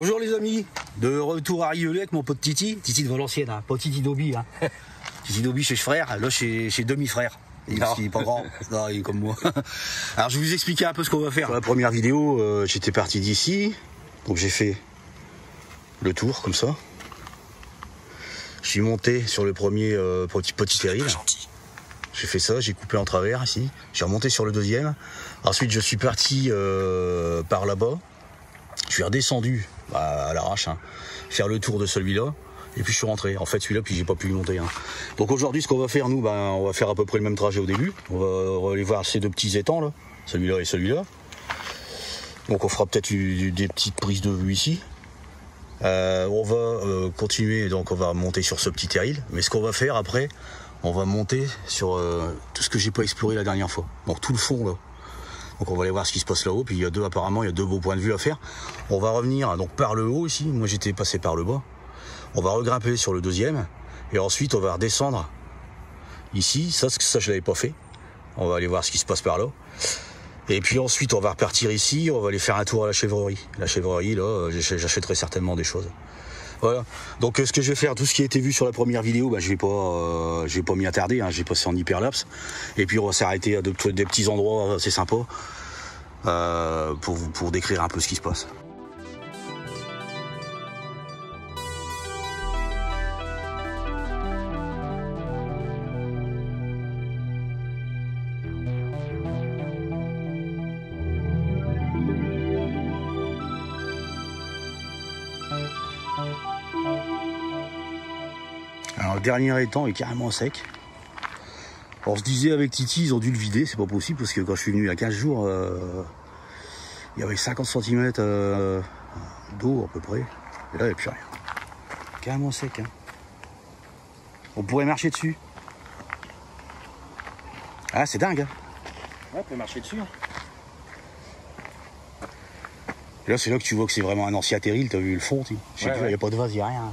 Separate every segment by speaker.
Speaker 1: Bonjour les amis, de retour à Rieulé avec mon pote Titi de Valenciennes, hein. Pas Titi Dobi, hein. Titi Dobi chez frère, là chez demi-frère. Il est pas grand, non, il est comme moi. Alors je vais vous expliquer un peu ce qu'on va faire. Pour la première vidéo, j'étais parti d'ici, donc j'ai fait le tour comme ça. Je suis monté sur le premier petit terril. J'ai fait ça, j'ai coupé en travers ici. J'ai remonté sur le deuxième. Ensuite je suis parti par là-bas. Je suis redescendu à l'arrache, hein, faire le tour de celui-là, et puis je suis rentré. En fait, celui-là, puis j'ai pas pu le monter. Hein. Donc aujourd'hui, ce qu'on va faire, nous, on va faire à peu près le même trajet au début. On va aller voir ces deux petits étangs là, celui-là et celui-là. Donc on fera peut-être des petites prises de vue ici. On va continuer, donc on va monter sur ce petit terril. Mais ce qu'on va faire après, on va monter sur tout ce que j'ai pas exploré la dernière fois. Donc tout le fond là. Donc on va aller voir ce qui se passe là-haut, puis apparemment il y a deux beaux points de vue à faire. On va revenir donc par le haut ici, moi j'étais passé par le bas. On va regrimper sur le deuxième, et ensuite on va redescendre ici, ça je l'avais pas fait. On va aller voir ce qui se passe par là. Et puis ensuite on va repartir ici, on va aller faire un tour à la chèvrerie. La chèvrerie là, j'achèterai certainement des choses. Voilà, donc ce que je vais faire, tout ce qui a été vu sur la première vidéo, je vais pas m'y attarder, hein, j'ai passé en hyperlapse. Et puis on va s'arrêter à des petits endroits assez sympas pour décrire un peu ce qui se passe. Alors le dernier étang est carrément sec. On se disait avec Titi, ils ont dû le vider, c'est pas possible parce que quand je suis venu il y a 15 jours, il y avait 50 cm d'eau à peu près. Et là il n'y a plus rien. Carrément sec. Hein. On pourrait marcher dessus. Ah c'est dingue. Hein. Ouais, on peut marcher dessus. Hein. Et là c'est là que tu vois que c'est vraiment un ancien terril, t'as vu le fond, je sais plus, il n'y a pas de vase, il n'y a rien.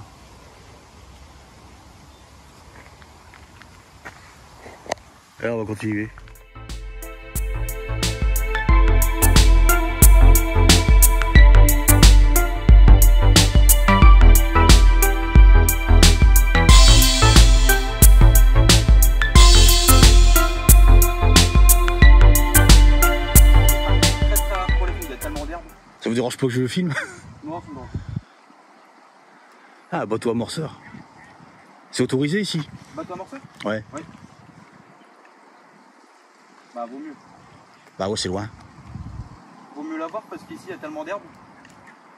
Speaker 1: Et on va continuer. Ça vous dérange pas que je le filme?
Speaker 2: Non, c'est bon.
Speaker 1: Ah, bateau amorceur. C'est autorisé ici?
Speaker 2: Bateau amorceur?
Speaker 1: Ouais.
Speaker 2: Oui. Bah vaut mieux.
Speaker 1: Bah ouais, c'est loin.
Speaker 2: Vaut mieux l'avoir parce qu'ici il y a tellement d'herbe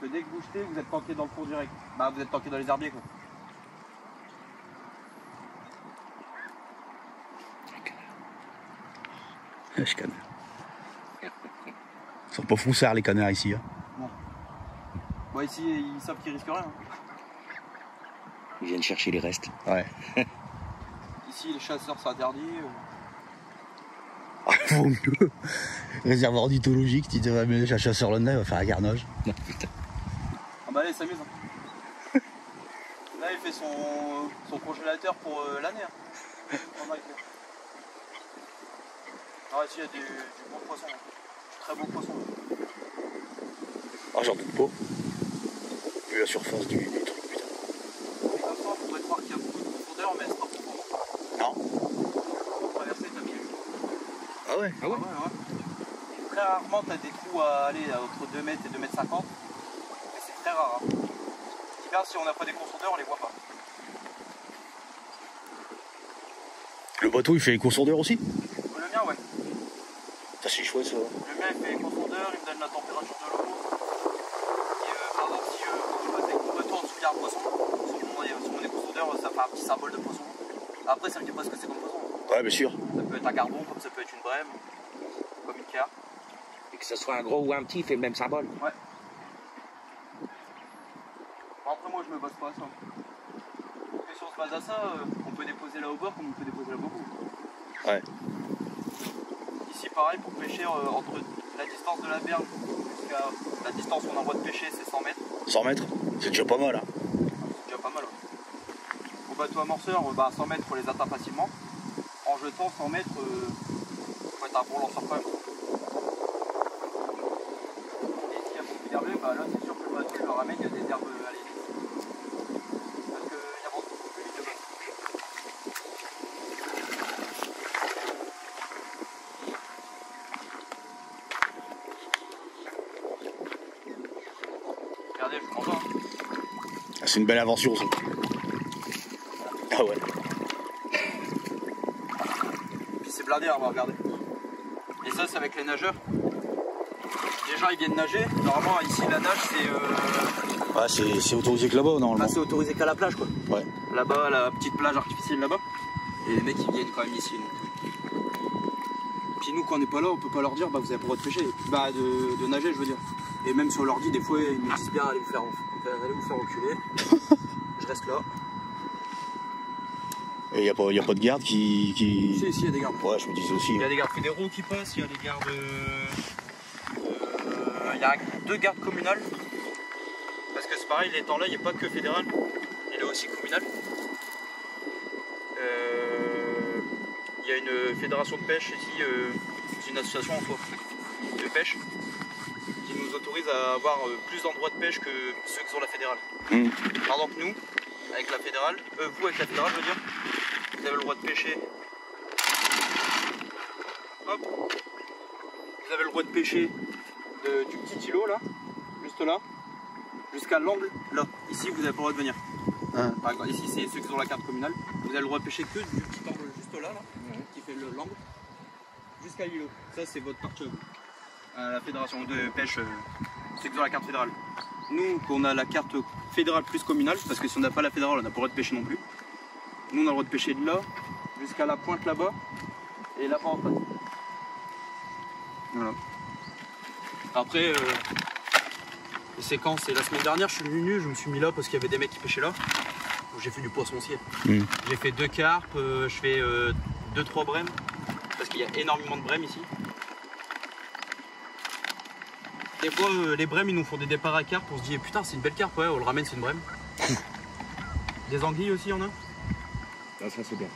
Speaker 2: que dès que vous jetez, vous êtes tanké dans le cours direct. Bah vous êtes tanké dans les herbiers quoi.
Speaker 1: Je canard. Ils sont pas froussards les canards ici. Hein.
Speaker 2: Non. Bah ici ils savent qu'ils risquent rien.
Speaker 3: Ils viennent chercher les restes.
Speaker 1: Ouais.
Speaker 2: Ici les chasseurs c'est interdit.
Speaker 1: Vaut mieux. Réservoir ornithologique, tu devrais mettre un chasseur le nez, il va faire un garnage.
Speaker 3: Non, putain.
Speaker 2: Ah bah allez, il s'amuse. Hein. Là il fait son congélateur pour l'année. Hein. Alors ici il y a du bon poisson. Hein. Très beau poisson. Hein.
Speaker 1: Ah j'en doute pas. Vu la surface du truc, putain.
Speaker 2: Et comme ça on pourrait croire qu'il y a beaucoup de profondeur mais c'est pas profond.
Speaker 1: Non.
Speaker 2: Pour traverser t'as mis.
Speaker 1: Ah ouais?
Speaker 2: Ah ouais, ouais. Très rarement tu as des trous à aller entre 2 mètres et 2 mètres 50. Mais c'est très rare. Hein. L'hiver si on n'a pas des consondeurs on les voit pas.
Speaker 1: Le bateau il fait les consondeurs aussi?
Speaker 2: Le mien ouais.
Speaker 1: Ça c'est chouette ça.
Speaker 2: Le mien il fait les consondeurs, il me donne la température de l'eau. Et par exemple si je passe avec mon bateau en dessous il y a un poisson, sur mon éconsondeur ça fait un petit symbole de poisson. Après ça me dit pas ce que c'est comme poisson.
Speaker 1: Ouais bien sûr.
Speaker 2: Ça peut être un gardon comme ça peut être une brème, comme une carpe.
Speaker 3: Et que ce soit un gros ou un petit, il fait le même symbole.
Speaker 2: Ouais. Bon, après moi je me base pas à ça. Et si on se base à ça, on peut déposer là au bord comme on peut déposer là beaucoup.
Speaker 1: Ouais.
Speaker 2: Ici pareil pour pêcher entre la distance de la berge jusqu'à la distance où on a le droit de pêcher c'est 100 mètres.
Speaker 1: 100 mètres? C'est déjà pas mal hein.
Speaker 2: C'est déjà pas mal. Ouais. Au bateau amorceur, 100 mètres faut les atteindre facilement. En jetant 100 mètres, faut être un bon lanceur quand même. Et s'il y a beaucoup d'herbiers, là c'est sûr que le bateau le ramène, il y a des herbes à l'élite. Parce qu'il avance beaucoup plus vite de base. Regardez, je vous montre.
Speaker 1: Ah, c'est une belle invention ça. Ah ouais.
Speaker 2: Puis c'est blindé, on va regarder. Et ça, c'est avec les nageurs. Les gens ils viennent nager. Normalement, ici, la nage, c'est.
Speaker 1: Ouais, c'est autorisé que là-bas, normalement.
Speaker 2: Là, c'est autorisé qu'à la plage, quoi.
Speaker 1: Ouais.
Speaker 2: Là-bas, la petite plage artificielle là-bas. Et les mecs, ils viennent quand même ici. Donc. Puis nous, quand on n'est pas là, on peut pas leur dire, bah, vous avez pas le droit de pêcher. Bah, de nager, je veux dire. Et même sur l'ordi, des fois, ils me disent bien, allez vous faire reculer. Je reste là.
Speaker 1: Et y a pas de garde qui...
Speaker 2: Si, il y a des gardes.
Speaker 1: Ouais, je me disais aussi.
Speaker 2: Il y a des gardes fédéraux qui passent, il y a des gardes. Il y a 2 gardes communales. Parce que c'est pareil, les temps là, il n'y a pas que fédéral, il est aussi communal. Il y a une fédération de pêche ici, c'est une association en soi de pêche qui nous autorise à avoir plus d'endroits de pêche que ceux qui sont la fédérale. Par exemple, nous, avec la fédérale, vous avec la fédérale, je veux dire, vous avez le droit de pêcher. Hop. Vous avez le droit de pêcher du petit îlot là, juste là, jusqu'à l'angle là. Ici, vous n'avez pas le droit de venir. Par exemple, ici, c'est ceux qui ont la carte communale. Vous avez le droit de pêcher que du petit angle juste là, qui fait l'angle, jusqu'à l'îlot. Ça, c'est votre partie à la fédération de pêche, ceux qui ont la carte fédérale. Nous, on a la carte fédérale plus communale, parce que si on n'a pas la fédérale, on n'a pas le droit de pêcher non plus. Nous, on a le droit de pêcher de là jusqu'à la pointe là-bas et là-bas en face. Voilà. Après, les séquences, c'est la semaine dernière, je suis venu, je me suis mis là parce qu'il y avait des mecs qui pêchaient là. J'ai fait du poissoncier. J'ai fait 2 carpes, je fais 2-3 brèmes, parce qu'il y a énormément de brèmes ici. Des fois, les brèmes, ils nous font des départs à carpe, on se dit putain, c'est une belle carpe, ouais, on le ramène, c'est une brème. Des anguilles aussi, il y en a.
Speaker 3: Ah, ça c'est bien.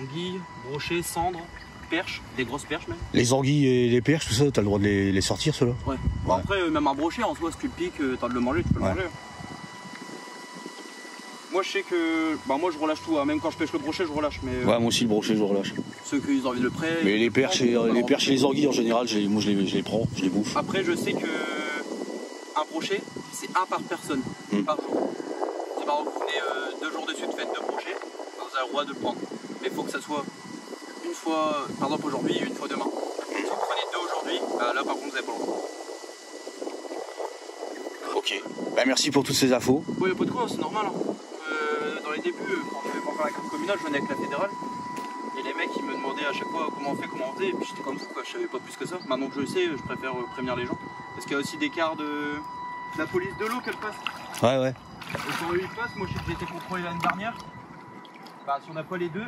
Speaker 2: Anguilles, brochets, cendres, perches, des grosses perches même.
Speaker 1: Les anguilles et les perches, tout ça, t'as le droit de les sortir, ceux-là?
Speaker 2: Ouais. Bon, après, même un brochet, en soi, si tu le piques, t'as de le manger, tu peux le manger. Moi, je sais que. Bah, moi, je relâche tout, hein. Même quand je pêche le brochet, je relâche. Mais,
Speaker 1: ouais, moi aussi, le brochet, je relâche.
Speaker 2: Ceux qui ont envie de le prêt.
Speaker 1: Mais les perches et les anguilles, en général, moi, je les prends, je les bouffe.
Speaker 2: Après, je sais que. Un brochet, c'est 1 par personne, par jour. Si par exemple, vous venez 2 jours de suite, faites 2 brochets, vous avez le droit de le prendre. Mais il faut que ça soit une fois, par exemple aujourd'hui, une fois demain. Si vous prenez 2 aujourd'hui, bah là par contre vous n'avez pas le droit.
Speaker 1: Ok. Bah, merci pour toutes ces infos.
Speaker 2: Ouais, y a pas de quoi, c'est normal. Hein. Dans les débuts, quand je n'avais pas encore la carte communale, je venais avec la fédérale. Et les mecs ils me demandaient à chaque fois comment on fait, comment on faisait. Et puis j'étais comme vous, quoi. Je savais pas plus que ça. Maintenant que je le sais, je préfère prévenir les gens. Parce qu'il y a aussi des quarts de la police de l'eau qu'elle passe.
Speaker 1: Ouais, ouais.
Speaker 2: Et quand eux ils passent, moi je sais que j'ai été contrôlé l'année dernière. Bah si on n'a pas les 2,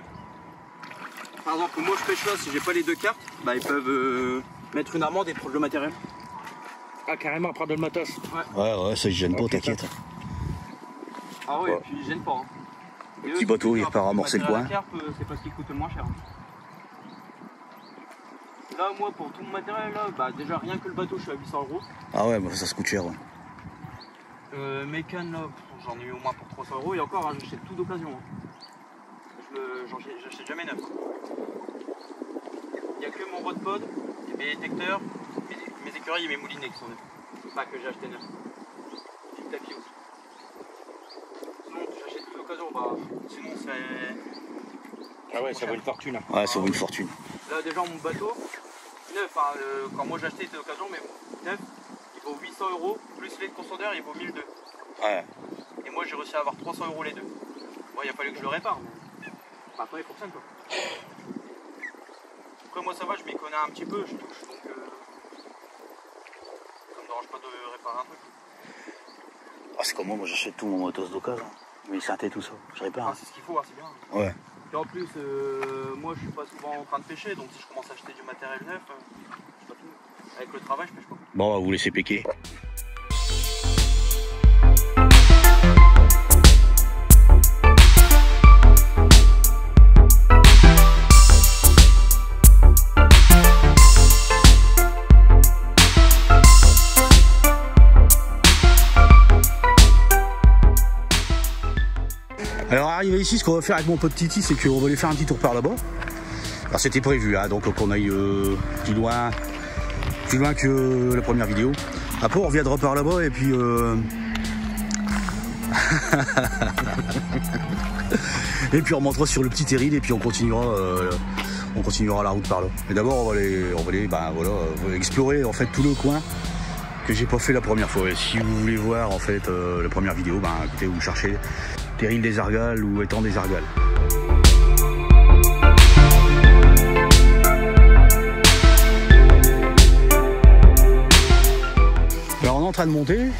Speaker 2: par exemple moi je pêche là, si j'ai pas les 2 cartes, bah ils peuvent mettre une amende et prendre le matériel.
Speaker 3: Ah carrément, prendre le matos.
Speaker 1: Ouais, ça ils gênent pas, t'inquiète.
Speaker 2: Ah ouais, et puis ils gênent pas. Hein.
Speaker 1: Le petit bateau, il repart amorcer le coin.
Speaker 2: C'est pas ce qui coûte le moins cher. Hein. Là moi pour tout mon matériel là, bah déjà rien que le bateau je suis à 800 €.
Speaker 1: Ah ouais, bah ça se coûte cher. Ouais.
Speaker 2: Mes cannes là, j'en ai eu au moins pour 300 € et encore hein, j'achète tout d'occasion. Hein. J'achète jamais neuf. Il n'y a que mon rod pod, et mes détecteurs, mes écureuils et mes moulinets qui sont neufs. C'est pas que j'ai acheté neuf. Et le tapis aussi. Sinon j'achète tout d'occasion, bah sinon c'est.
Speaker 3: Ah ouais, ça vaut une fortune. Hein.
Speaker 1: Ouais, ça vaut une fortune.
Speaker 2: Là déjà mon bateau, neuf, hein, quand moi j'ai acheté c'était d'occasion, mais neuf, il vaut 800 €, plus les consolideurs il vaut 1002.
Speaker 1: Ouais.
Speaker 2: Et moi j'ai réussi à avoir 300 € les deux. Bon, il a fallu que je le répare, mais bah, après il fonctionne quoi. Après moi ça va, je m'y connais un petit peu, je touche, donc ça me dérange pas de réparer un truc.
Speaker 1: Ah, c'est comme moi j'achète tout mon matos d'occasion. Mais synthé tout ça, je répare.
Speaker 2: Ah, c'est ce qu'il faut, hein, c'est bien.
Speaker 1: Ouais.
Speaker 2: Et en plus, moi je suis pas souvent en train de pêcher, donc si je commence à acheter du matériel neuf, je pas fini. Avec le travail je pêche pas.
Speaker 1: Bon, on va vous laisser piquer. Alors arrivé ici, ce qu'on va faire avec mon pote Titi, c'est qu'on va aller faire un petit tour par là-bas. Alors c'était prévu, hein, donc qu'on aille plus loin que la première vidéo. Après on reviendra par là-bas et puis et puis on remontera sur le petit terril et puis on continuera la route par là. Mais d'abord on va aller ben, voilà, explorer en fait tout le coin que j'ai pas fait la première fois. Et si vous voulez voir en fait la première vidéo, ben écoutez, vous cherchez terril des Argales ou étang des Argales. Alors on est en train de monter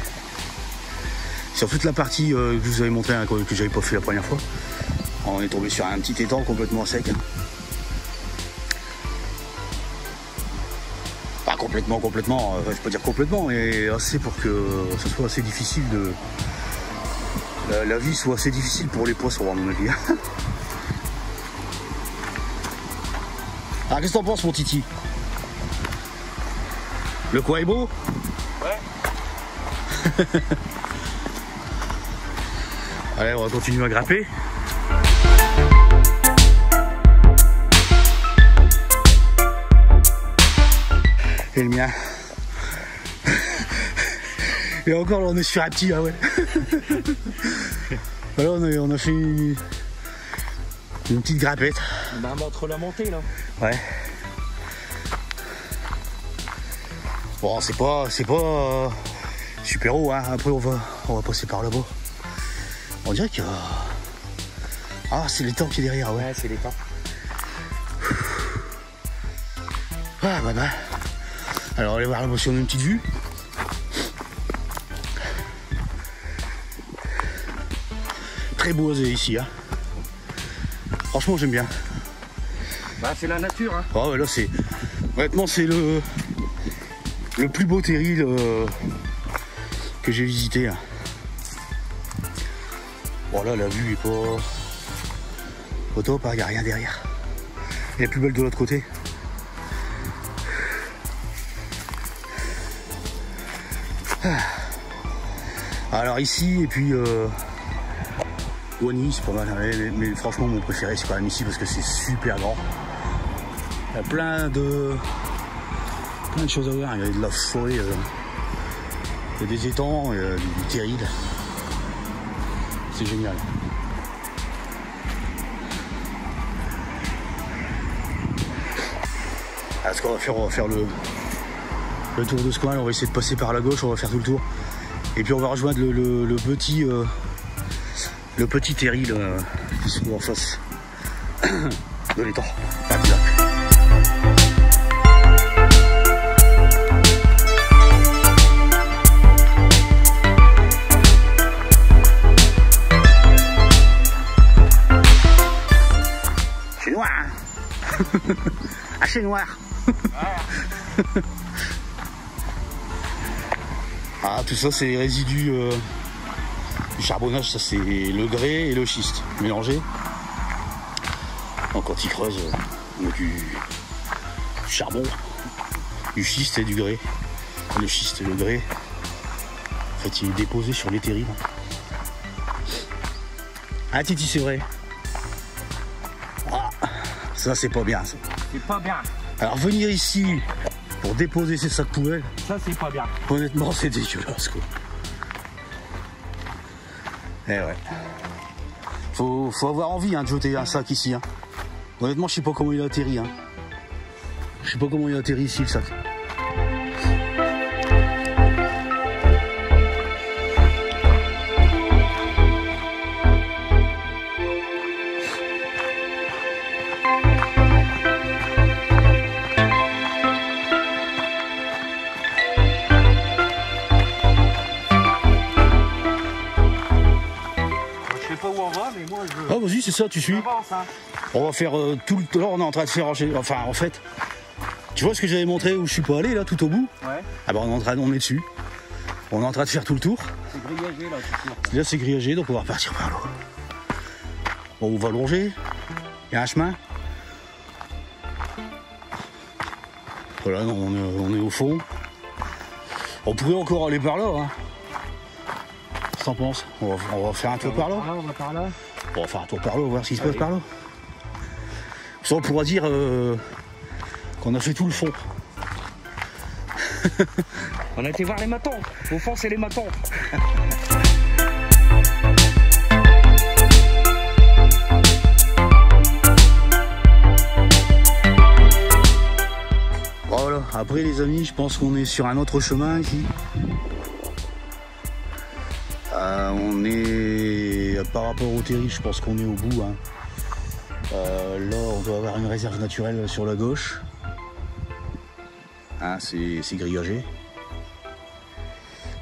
Speaker 1: sur toute la partie que je vous avais montré, hein, que j'avais pas fait la première fois. On est tombé sur un petit étang complètement sec. Pas complètement, je peux dire complètement, mais assez pour que ce soit assez difficile de... La vie soit assez difficile pour les poissons à mon avis. Alors qu'est-ce que t'en penses mon Titi? Le coin est beau?
Speaker 3: Ouais.
Speaker 1: Allez, on va continuer à grapper. Et le mien. Et encore là on est sur un petit là, ouais. Voilà, on a fait une petite grappette.
Speaker 3: Bah entre la montée là.
Speaker 1: Ouais. Bon c'est pas super haut, hein. Après on va passer par là-bas. On dirait que... Ah c'est l'étang qui est derrière, ouais.
Speaker 3: Ouais c'est l'étang.
Speaker 1: Ah bah. Alors allez voir si on a une petite vue. Très boisé ici, hein. Franchement j'aime bien.
Speaker 3: Bah c'est la nature, hein.
Speaker 1: Oh, ouais, là c'est... Honnêtement c'est le plus beau terril que j'ai visité. Hein. Bon là la vue est pas au top, il n'y a rien derrière. Elle est plus belle de l'autre côté. Alors ici et puis Wani c'est pas mal, mais franchement mon préféré c'est quand même ici parce que c'est super grand. Il y a plein de choses à voir, il y a de la forêt, il y a des étangs, il y a du terril. C'est génial. Alors ce qu'on va faire le tour de ce coin, on va essayer de passer par la gauche, on va faire tout le tour. Et puis on va rejoindre le petit terril qui se trouve en face de l'étang. C'est noir, hein. Assez noir. Ah, tout ça c'est les résidus du charbonnage, ça c'est le grès et le schiste mélangés. Donc quand ils creusent, on met du charbon, du schiste et du grès. Le schiste et le grès, en fait il est déposé sur les terrils. Ah Titi c'est vrai. Ah, ça c'est pas bien ça.
Speaker 3: C'est pas bien.
Speaker 1: Alors venir ici pour déposer ces sacs poubelles,
Speaker 3: ça c'est pas bien.
Speaker 1: Honnêtement c'est dégueulasse quoi. Eh ouais. Faut avoir envie hein, de jeter un sac ici. Hein. Honnêtement je sais pas comment il a atterri. Hein. Je sais pas comment il a atterri ici le sac. Ah vas-y c'est ça, tu suis. On va faire tout le temps, on est en train de faire, enfin en fait, tu vois ce que j'avais montré où je suis pas allé là tout au bout?
Speaker 3: Ouais.
Speaker 1: Ah bah on est dessus. On est en train de faire tout le tour.
Speaker 3: C'est grillagé là, c'est sûr.
Speaker 1: Là c'est grillagé donc on va repartir par là. Bon, on va longer. Il y a un chemin. Voilà, non, on est au fond. On pourrait encore aller par là. Hein. que t'en penses? On va faire un tour par là.
Speaker 3: On va par là.
Speaker 1: On va faire un tour par là, on va voir ce qui se passe par là. Ça, on pourra dire qu'on a fait tout le fond.
Speaker 3: On a été voir les matons. Au fond, c'est les matons.
Speaker 1: Voilà, après les amis, je pense qu'on est sur un autre chemin ici. On est, par rapport au terril, je pense qu'on est au bout. Hein. Là, on doit avoir une réserve naturelle sur la gauche. Hein, c'est grillagé.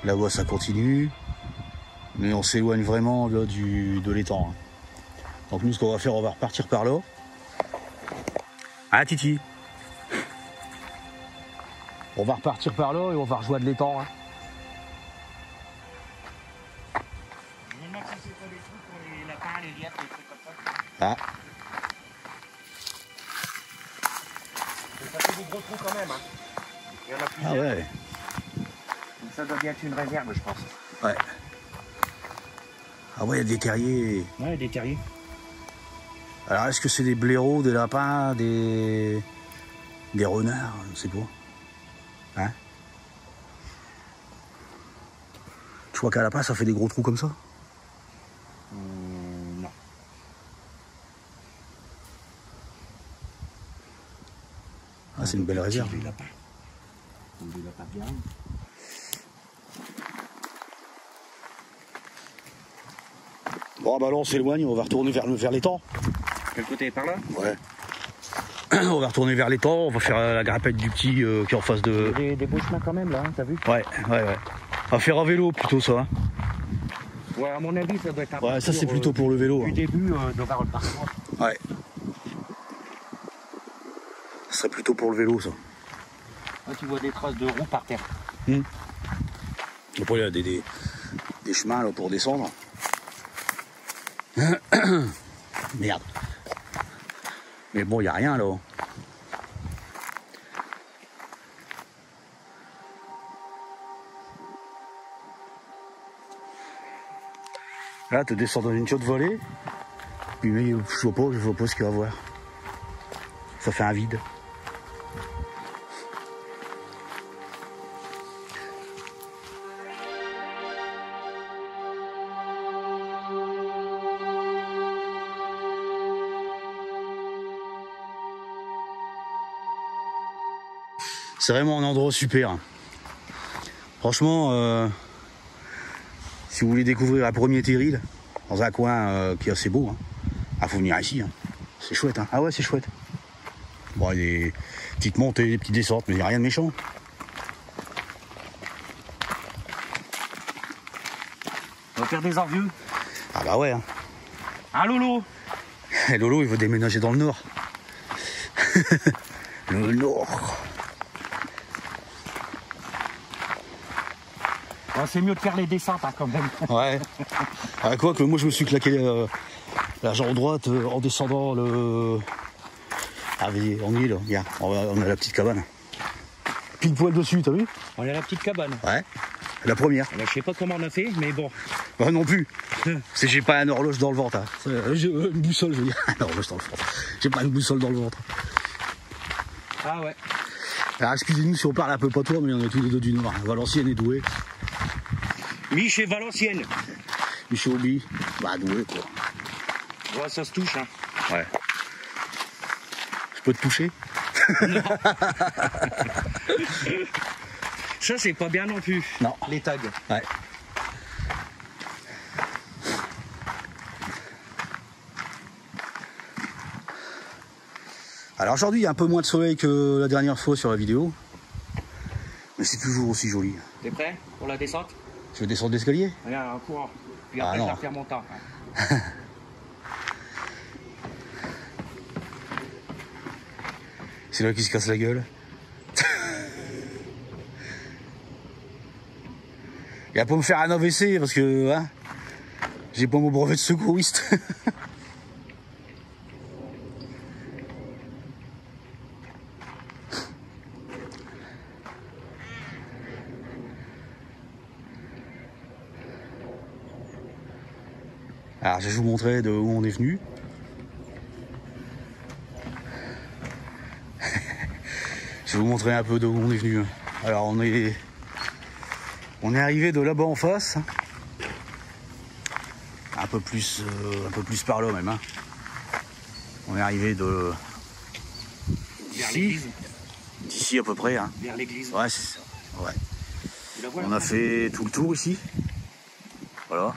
Speaker 1: Là-bas, ça continue. Mais on s'éloigne vraiment là, de l'étang. Hein. Donc nous, ce qu'on va faire, on va repartir par là. Ah, Titi. On va repartir par là et on va rejoindre l'étang. Hein.
Speaker 3: Je me demande si c'est pas des trucs pour les lapins, les lièvres, les trucs comme ça.
Speaker 1: Ah.
Speaker 3: Ça fait des gros trous quand même. Hein. Il y en a plusieurs.
Speaker 1: Ah ouais.
Speaker 3: Donc ça doit bien être une réserve, je pense.
Speaker 1: Ouais. Ah ouais, il y a des terriers.
Speaker 3: Ouais, des terriers.
Speaker 1: Alors est-ce que c'est des blaireaux, des lapins, des renards? Je sais pas. Hein? Tu vois qu'à lapin, ça fait des gros trous comme ça?
Speaker 3: Non.
Speaker 1: Ah, c'est une belle réserve.
Speaker 3: Les lapins. Des lapins bien.
Speaker 1: Bon, bah là, on s'éloigne, on va retourner vers l'étang.
Speaker 3: Quel côté? Par là?
Speaker 1: Ouais. On va retourner vers l'étang, on va faire la grappette du petit qui est en face de...
Speaker 3: Des beaux chemins quand même là, hein, t'as vu?
Speaker 1: Ouais. On va faire un vélo plutôt ça. Hein.
Speaker 3: Ouais, à mon avis, ça doit être un
Speaker 1: Ouais, ça c'est plutôt pour le vélo.
Speaker 3: Du
Speaker 1: Hein.
Speaker 3: début de voir le parcours.
Speaker 1: Ouais. Ça serait plutôt pour le vélo ça.
Speaker 3: Là, tu vois des traces de roues par terre.
Speaker 1: Après, il y a des chemins là, pour descendre. Merde. Mais bon, il n'y a rien là. Là, tu descends dans une chaude volée. Puis, mais, je vois pas ce qu'il va y avoir. Ça fait un vide. C'est vraiment un endroit super. Franchement, si vous voulez découvrir un premier terril, dans un coin qui est assez beau, hein, faut venir ici. Hein. C'est chouette. Hein. Ah ouais, c'est chouette. Bon, il y a des petites montées, des petites descentes, mais il n'y a rien de méchant.
Speaker 3: On va faire des envieux.
Speaker 1: Ah bah ouais. Hein.
Speaker 3: Ah Lolo.
Speaker 1: Et Lolo, il veut déménager dans le nord. Le nord.
Speaker 3: Oh, c'est mieux de faire les descentes hein, quand même.
Speaker 1: Ouais. Ah, quoi que moi je me suis claqué la jambe droite en descendant le... Ah on y est là, regarde, on a la petite cabane. Pile poil dessus, t'as vu?
Speaker 3: On est à la petite cabane.
Speaker 1: Ouais, la première.
Speaker 3: Là, je sais pas comment on a fait, mais bon.
Speaker 1: Bah non plus. C'est j'ai pas une horloge dans le ventre. Hein. Une boussole, je veux dire. Une horloge dans le ventre. J'ai pas une boussole dans le ventre.
Speaker 3: Ah ouais.
Speaker 1: Alors excusez-nous si on parle un peu pas toi, mais on est tous les deux du Nord. Valenciennes et Douai.
Speaker 3: Mich et Valenciennes.
Speaker 1: Mich et Obi. Bah Douai quoi.
Speaker 3: Ouais, ça se touche hein.
Speaker 1: Ouais. Je peux te toucher?
Speaker 3: Non. Ça c'est pas bien non plus.
Speaker 1: Non.
Speaker 3: Les tags.
Speaker 1: Ouais. Alors aujourd'hui il y a un peu moins de soleil que la dernière fois sur la vidéo. Mais c'est toujours aussi joli.
Speaker 3: T'es prêt pour la descente?
Speaker 1: Tu veux descendre l'escalier?
Speaker 3: Regarde, en courant. Puis après,
Speaker 1: non.
Speaker 3: je vais refaire mon temps.
Speaker 1: C'est là qu'il se casse la gueule. Il va pas me faire un AVC parce que hein, j'ai pas mon brevet de secouriste. Alors je vais vous montrer de où on est venu. Je vais vous montrer un peu de où on est venu. Alors on est arrivé de là-bas en face. Un peu plus par là même. Hein. On est arrivé de d'ici à peu près. Hein.
Speaker 3: Vers l'église.
Speaker 1: Ouais, c'est ça. Ouais. On a fait tout le tour ici. Voilà.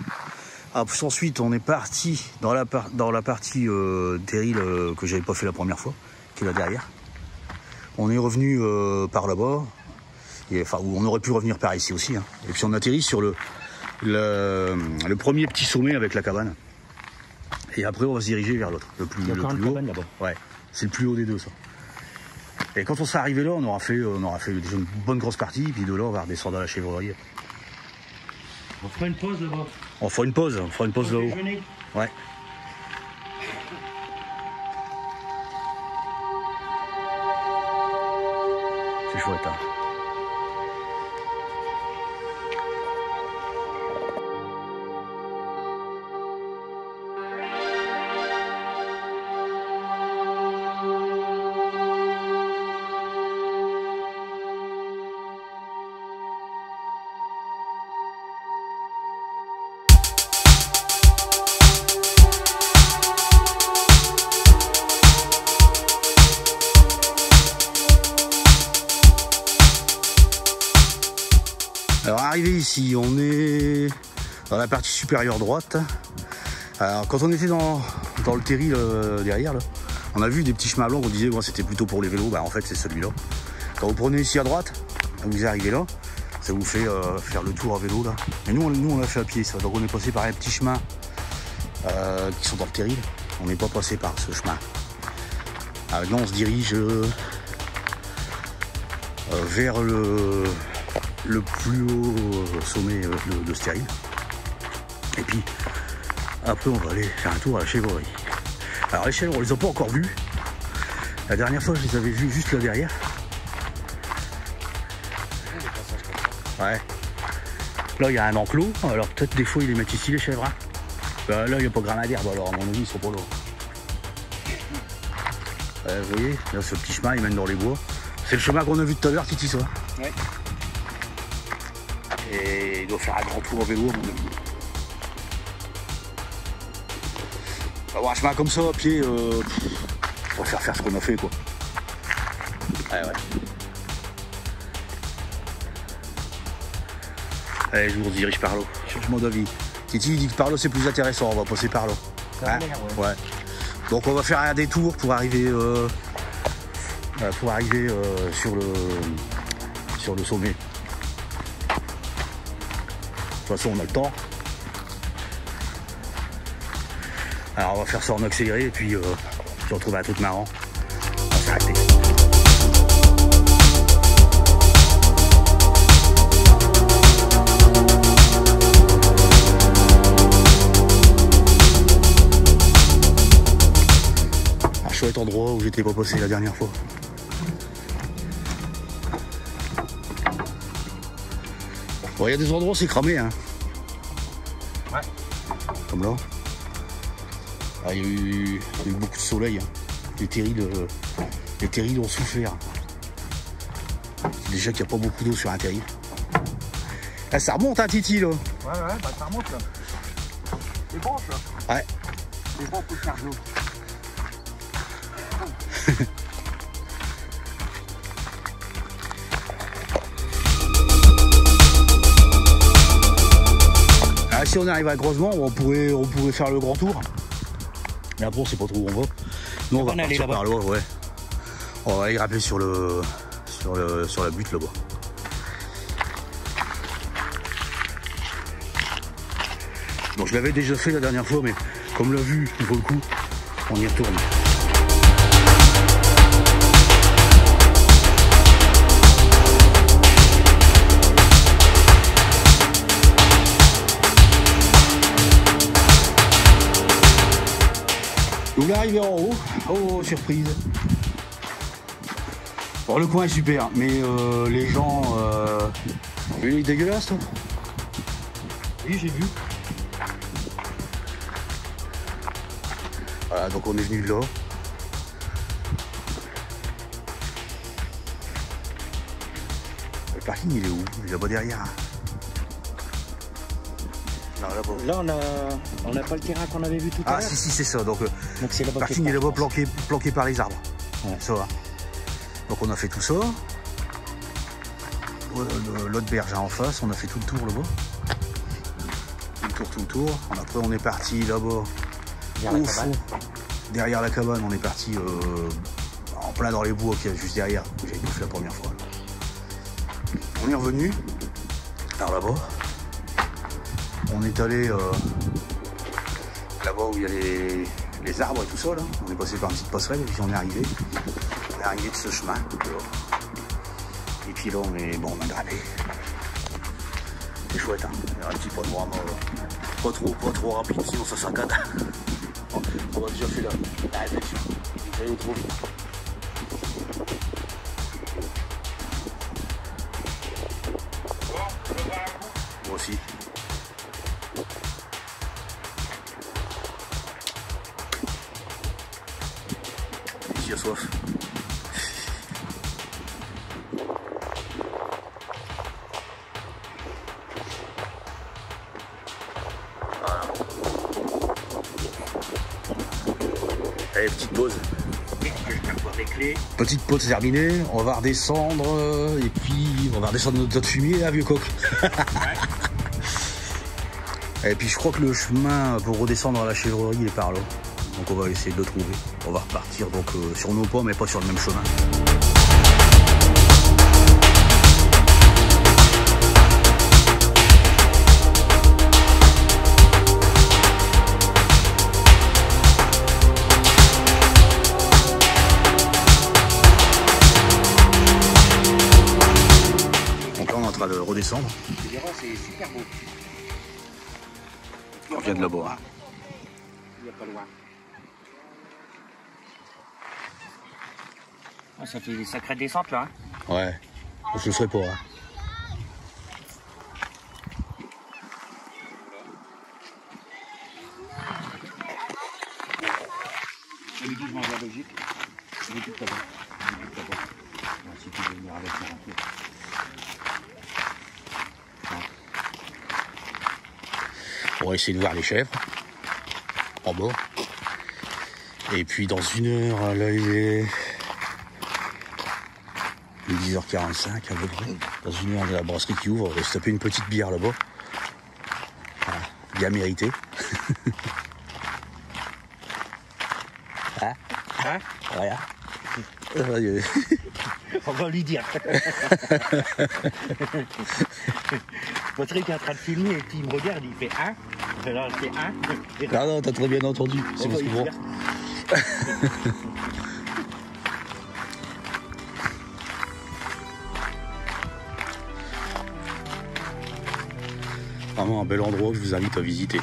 Speaker 1: Ensuite, on est parti dans la partie terril que j'avais pas fait la première fois, qui est là derrière. On est revenu par là-bas, enfin où on aurait pu revenir par ici aussi. Hein. Et puis on atterrit sur le premier petit sommet avec la cabane. Et après, on va se diriger vers l'autre, le plus haut. Ouais, c'est le plus haut des deux, ça. Et quand on sera arrivé là, on aura fait déjà une bonne grosse partie, puis de là, on va redescendre à la chèvrerie.
Speaker 3: On fera une pause là-bas.
Speaker 1: On fera une pause là-haut. Ouais. C'est chouette, hein. Alors arrivé ici, on est dans la partie supérieure droite. Alors quand on était dans le terril derrière, là, on a vu des petits chemins blancs, on disait ouais, c'était plutôt pour les vélos, bah en fait c'est celui-là. Quand vous prenez ici à droite, vous arrivez là, ça vous fait faire le tour à vélo là. Et nous on l'a fait à pied ça, donc on est passé par un petit chemin qui sont dans le terril, on n'est pas passé par ce chemin. Alors maintenant on se dirige vers le plus haut sommet de ce terril. Et puis après on va aller faire un tour à la chèvrerie. Alors les chèvres on les a pas encore vues. La dernière fois je les avais vues juste là derrière. Ouais. Là il y a un enclos, alors peut-être des fois ils les mettent ici les chèvres. Hein. Là il n'y a pas grand d'herbe, alors à mon avis ils sont pas là. Vous voyez, là ce petit chemin il mène dans les bois. C'est le chemin qu'on a vu tout à l'heure, Titi, ça. Ouais. Et il doit faire un grand tour en vélo à mon avis. On va avoir un chemin comme ça à pied, on va faire ce qu'on a fait quoi. Ouais. Allez, je vous redirige par là. Changement d'avis. Titi dit que par là c'est plus intéressant, on va passer par là. Hein ouais. Donc on va faire un détour pour arriver sur le sommet. De toute façon on a le temps. Alors on va faire ça en accéléré et puis si on trouve un truc marrant, on va s'arrêter. Un chouette endroit où j'étais pas passé la dernière fois. Bon, il y a des endroits où c'est cramé, hein. Ouais. Comme là. Ah, il y a eu beaucoup de soleil. Hein. Les terrils ont souffert. Déjà qu'il n'y a pas beaucoup d'eau sur un terril. Ah, ça remonte, hein, Titi, là.
Speaker 2: Ouais, bah ça remonte, là. Les branches, là.
Speaker 1: Ouais.
Speaker 2: Les branches pour le cardio.
Speaker 1: Si on arrive à Creusement, on pourrait faire le grand tour. Mais après on sait pas trop où on va. Nous on va partir par là, ouais. On va aller grimper sur la butte là-bas. Bon, je l'avais déjà fait la dernière fois, mais comme la vue vaut le coup, on y retourne. On est arrivé en haut, oh surprise. Bon le coin est super, mais les gens... Il est dégueulasse toi.
Speaker 2: Oui j'ai vu.
Speaker 1: Voilà, donc on est venu de là. Le parking il est où? Il est là-bas derrière. Non, là-bas.
Speaker 3: Là, on n'a pas le terrain qu'on avait vu tout à l'heure.
Speaker 1: Ah si c'est ça. Donc
Speaker 3: c'est là-bas.
Speaker 1: le parking est là-bas planqué par les arbres.
Speaker 3: Ouais.
Speaker 1: Ça va. Donc on a fait tout ça. L'autre berge en face, on a fait tout le tour là-bas. Tout le tour. Après on est parti là-bas. Derrière la cabane, on est parti en plein dans les bois qui est juste derrière, où j'avais fait la première fois. On est revenu par là-bas. On est allé là-bas où il y a les arbres et tout ça. Là. On est passé par une petite passerelle et puis on est arrivé. On est arrivé de ce chemin. Et puis là, on a grimpé. C'est chouette, hein. Il y a un petit panorama pas trop rapide, sinon ça saccade. On a déjà fait là. Ah, bien sûr. J'allais trop vite. Moi aussi. J'ai soif. Allez, petite pause. Petite pause terminée, on va redescendre et puis on va redescendre notre fumier à Vieux Coq. Et puis je crois que le chemin pour redescendre à la chèvrerie il est par là. Donc on va essayer de le trouver. On va repartir donc sur nos pas mais pas sur le même chemin. De redescendre.
Speaker 3: C'est super beau.
Speaker 1: On vient de là-bas.
Speaker 3: Il n'y a pas loin. Ah, ça fait des sacrées descentes là. Hein.
Speaker 1: Ouais, je le ferai pas. Hein.
Speaker 3: Samedi, je mange la Belgique. Je vais tout là-bas. Si tu veux venir avec moi.
Speaker 1: On va essayer de voir les chèvres en bas. Et puis dans une heure, là il est 10h45 à peu près. Dans une heure, il y a la brasserie qui ouvre. On va se taper une petite bière là-bas. Voilà, bien mérité.
Speaker 3: Hein?
Speaker 1: Voilà.
Speaker 3: On va lui dire. Patrick est en train de filmer et puis il me regarde, il fait un. Alors je fais un.
Speaker 1: Ah non, t'as très bien entendu. C'est parce que bon. Vraiment un bel endroit que je vous invite à visiter.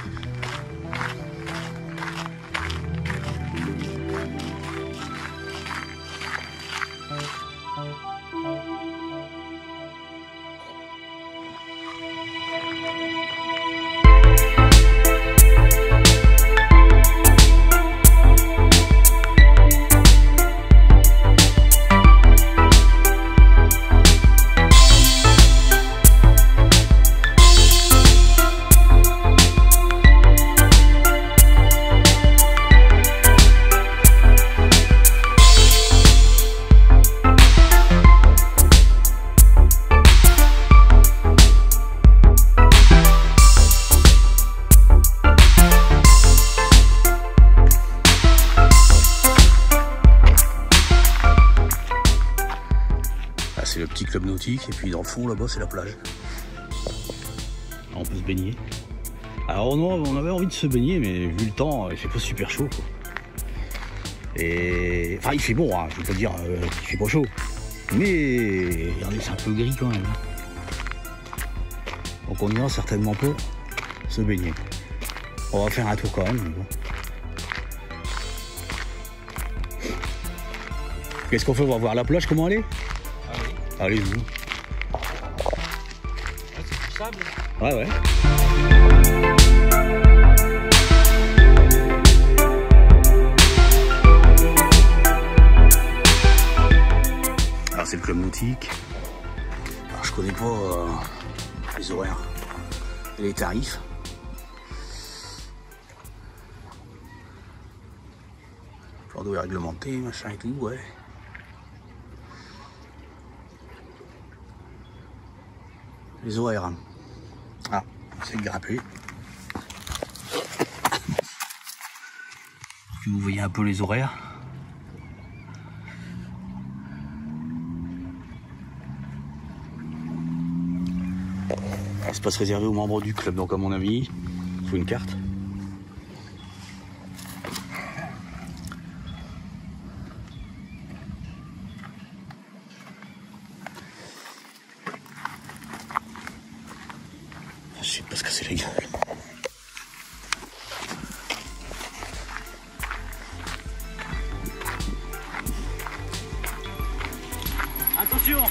Speaker 1: C'est le petit club nautique et puis dans le fond là-bas c'est la plage. On peut se baigner. Alors on avait envie de se baigner mais vu le temps il fait pas super chaud quoi. Et enfin il fait bon, hein, je veux pas dire qu'il fait pas chaud. Mais regardez c'est un peu gris quand même. Donc on ira certainement pas se baigner. On va faire un tour quand même mais bon. Qu'est-ce qu'on fait? On va voir la plage, comment elle est? Allez-y.
Speaker 3: Ah, c'est du sable.
Speaker 1: Ouais, ouais. boutique. Alors, je connais pas les horaires et les tarifs. Genre d'eau réglementé, machin et tout, ouais. Les horaires. Ah, c'est de grimper. Pour que vous voyez un peu les horaires. Espace réservé aux membres du club, donc à mon avis, il faut une carte. Je sais pas ce que c'est légal.
Speaker 3: Attention!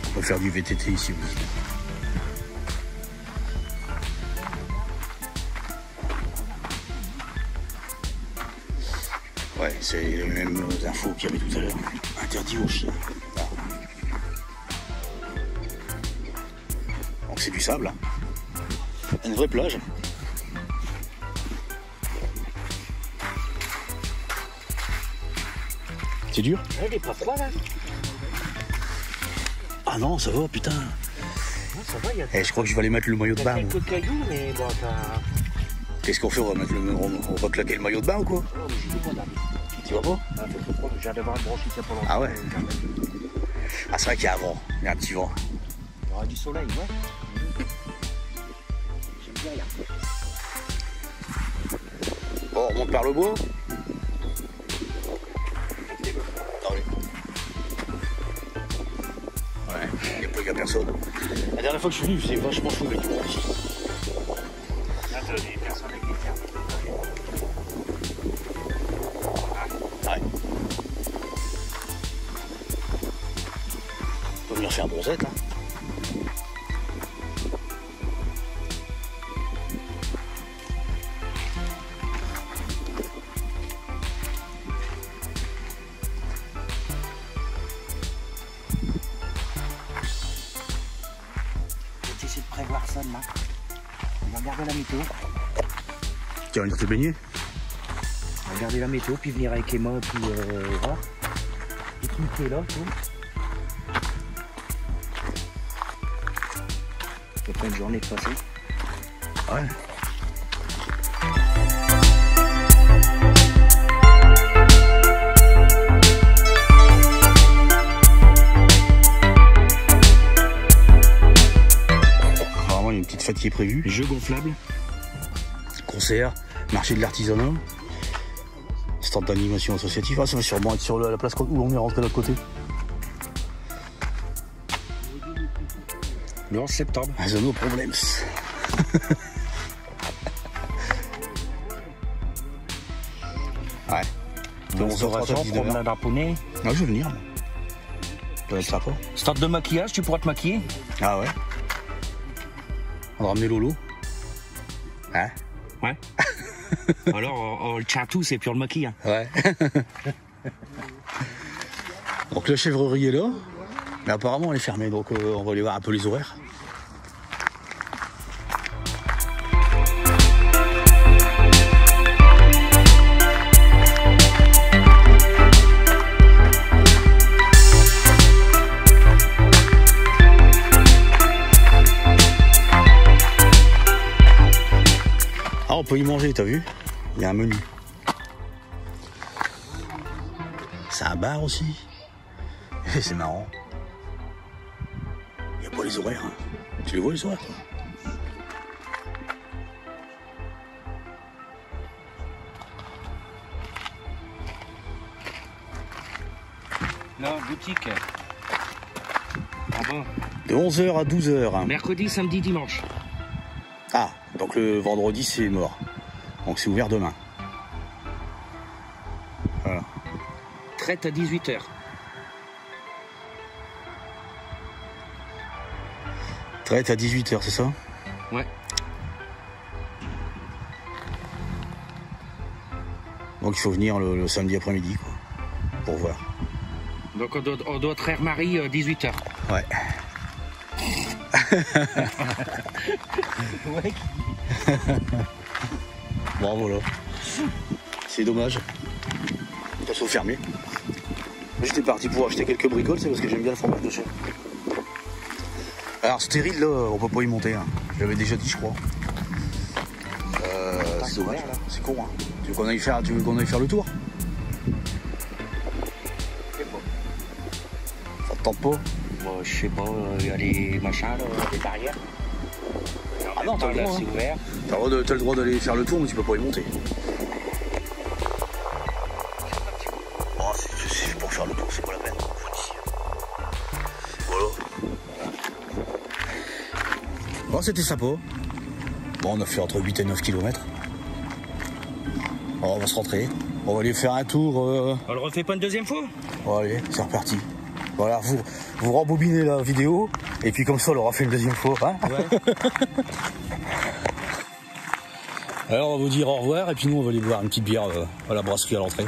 Speaker 1: On va faire du VTT ici aussi. Ouais, c'est les mêmes infos qu'il y avait tout à l'heure. Interdit aux chiens. Voilà. Donc c'est du sable. Une vraie plage. C'est dur?
Speaker 3: Elle est pas froide, là.
Speaker 1: Ah non, ça va, putain.
Speaker 3: Non, ça va, il y a
Speaker 1: Je crois que je vais aller mettre le maillot de bain.
Speaker 3: quelques cailloux, mais bon, t'as...
Speaker 1: Qu'est-ce qu'on fait? On va claquer le maillot de bain ou quoi?
Speaker 3: Oh, mais j'y vais pas, là.
Speaker 1: Tu vas pas?
Speaker 3: Ah, faut que je viens d'avoir un branche il y a pas longtemps.
Speaker 1: Ah ouais? Ah, c'est vrai qu'il y a un vent. Il y a un petit vent.
Speaker 3: Il y aura du soleil, ouais. J'aime bien, regarde.
Speaker 1: Bon, on monte par le bois. Ouais, il n'y a personne. La dernière fois que je suis venu, c'est vachement chaud avec du monde ici.
Speaker 3: Attendez, personne avec les fermes.
Speaker 1: Ouais. On peut venir faire bronzette, hein.
Speaker 3: Je vais essayer de prévoir ça demain. On va regarder la météo.
Speaker 1: Tu vas venir te baigner?
Speaker 3: On va regarder la météo, puis venir avec Emma, puis voir. Et tout qui est là, tout. C'est pas une journée de passer.
Speaker 1: Ouais. Apparemment, il y a une petite fête qui est prévue.
Speaker 3: Jeux gonflables.
Speaker 1: Concert, marché de l'artisanat, stand d'animation associative. Ah, ça va sûrement être sur la place où on est rentré de l'autre côté.
Speaker 3: Le 11 septembre.
Speaker 1: The No Problems. Ouais. De 11h30 à 19h.
Speaker 3: promenade à poney.
Speaker 1: Ah, je vais venir. Ça va être sympa.
Speaker 3: Stade de maquillage, tu pourras te maquiller.
Speaker 1: Ah ouais. On va ramener Lolo. Hein?
Speaker 3: Ouais. Alors, on le tient tous et puis on le maquille. Hein.
Speaker 1: Ouais. Donc la chèvrerie est là. Mais apparemment elle est fermée, donc on va aller voir un peu les horaires. Ah, on peut y manger, t'as vu? Il y a un menu. C'est un bar aussi. C'est marrant. Il n'y a pas les horaires. Hein. Tu les vois les horaires, toi?
Speaker 3: Là, boutique. Ah bon.
Speaker 1: De 11h à 12h.
Speaker 3: Mercredi, samedi, dimanche.
Speaker 1: Ah, donc le vendredi c'est mort. Donc c'est ouvert demain. Voilà.
Speaker 3: Traite à 18h.
Speaker 1: Traite à 18h, c'est ça?
Speaker 3: Ouais.
Speaker 1: Donc il faut venir le samedi après-midi, quoi, pour voir.
Speaker 3: Donc on doit traire Marie 18h.
Speaker 1: Ouais.
Speaker 3: Ouais.
Speaker 1: Bon, voilà. C'est dommage. Passe au fermier. J'étais parti pour acheter quelques bricoles, c'est parce que j'aime bien le fromage de chèvre. Alors stérile là, on peut pas y monter, hein. Je l'avais déjà dit je crois. C'est dommage, c'est con, hein. Tu veux qu'on aille faire le tour? Ça te tente pas?
Speaker 3: Bon, je sais pas, il y a les machins là, les barrières.
Speaker 1: Ah non, t'as le droit.
Speaker 3: C'est ouvert.
Speaker 1: T'as le droit d'aller faire le tour, mais tu peux pas y monter. Oh, c'est pour faire le tour, c'est pas la peine. Voilà. Bon, c'était sympa. Bon, on a fait entre 8 et 9 km. Alors, on va se rentrer. On va aller faire un tour.
Speaker 3: On le refait pas une deuxième fois?
Speaker 1: Bon, allez, c'est reparti. Voilà, vous rembobinez la vidéo, et puis comme ça, on l'aura fait une deuxième fois. Hein, ouais. Alors, on va vous dire au revoir, et puis nous, on va aller boire une petite bière à la brasserie à l'entrée.